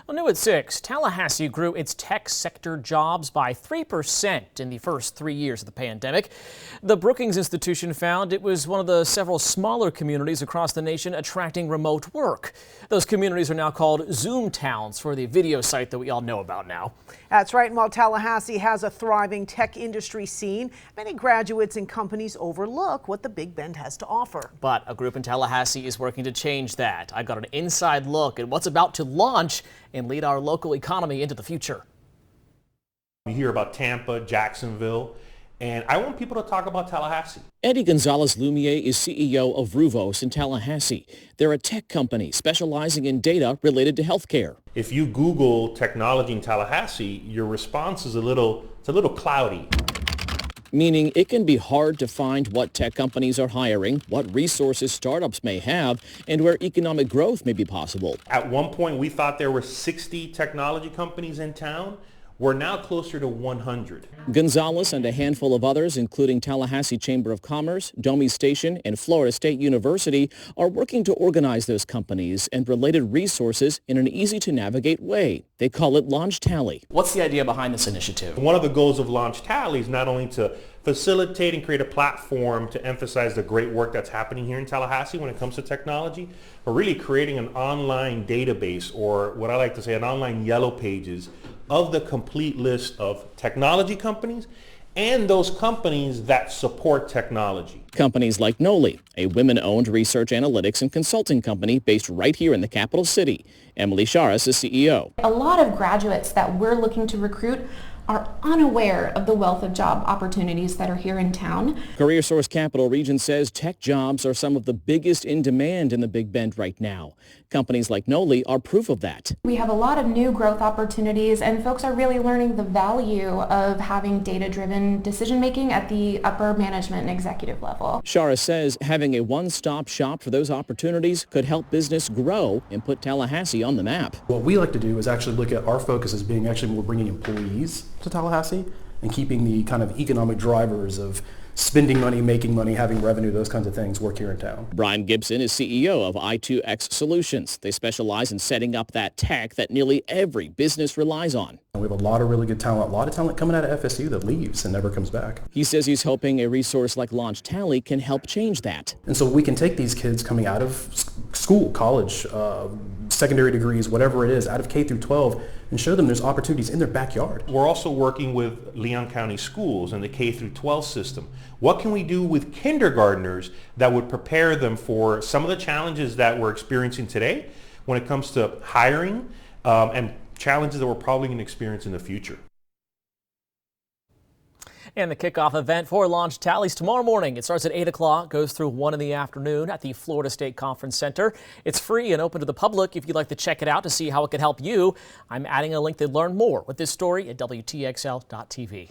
Well, new at 6, Tallahassee grew its tech sector jobs by 3% in the first 3 years of the pandemic. The Brookings Institution found it was one of the several smaller communities across the nation attracting remote work. Those communities are now called Zoom towns for the video site that we all know about now. That's right. And while Tallahassee has a thriving tech industry scene, many graduates and companies overlook what the Big Bend has to offer. But a group in Tallahassee is working to change that. I got an inside look at what's about to launch and lead our local economy into the future. We hear about Tampa, Jacksonville, and I want people to talk about Tallahassee. Eddie Gonzalez-Lumiere is CEO of Ruvos in Tallahassee. They're a tech company specializing in data related to healthcare. If you Google technology in Tallahassee, your response is a little cloudy. Meaning it can be hard to find what tech companies are hiring, what resources startups may have, and where economic growth may be possible. At one point, we thought there were 60 technology companies in town. We're now closer to 100. Gonzalez and a handful of others, including Tallahassee Chamber of Commerce, Domi Station, and Florida State University, are working to organize those companies and related resources in an easy-to-navigate way. They call it Launch Tally. What's the idea behind this initiative? One of the goals of Launch Tally is not only to facilitate and create a platform to emphasize the great work that's happening here in Tallahassee when it comes to technology, but really creating an online database, or what I like to say, an online yellow pages of the complete list of technology companies and those companies that support technology. Companies like Noli, a women-owned research analytics and consulting company based right here in the capital city. Emily Charas is CEO. A lot of graduates that we're looking to recruit are unaware of the wealth of job opportunities that are here in town. CareerSource Capital Region says tech jobs are some of the biggest in demand in the Big Bend right now. Companies like Noli are proof of that. We have a lot of new growth opportunities, and folks are really learning the value of having data-driven decision-making at the upper management and executive level. Shara says having a one-stop shop for those opportunities could help business grow and put Tallahassee on the map. What we like to do is actually look at our focus as being actually we're bringing employees to Tallahassee and keeping the kind of economic drivers of spending money, making money, having revenue, those kinds of things work here in town. Brian Gibson is CEO of i2X Solutions. They specialize in setting up that tech that nearly every business relies on. We have a lot of really good talent, a lot of talent coming out of FSU that leaves and never comes back. He says he's hoping a resource like Launch Tally can help change that. And so we can take these kids coming out of school, college, secondary degrees, whatever it is, out of K through 12, and show them there's opportunities in their backyard. We're also working with Leon County Schools and the K through 12 system. What can we do with kindergartners that would prepare them for some of the challenges that we're experiencing today when it comes to hiring and challenges that we're probably going to experience in the future? And the kickoff event for Launch Tallies tomorrow morning. It starts at 8 o'clock, goes through 1 in the afternoon at the Florida State Conference Center. It's free and open to the public if you'd like to check it out to see how it could help you. I'm adding a link to learn more with this story at WTXL.TV.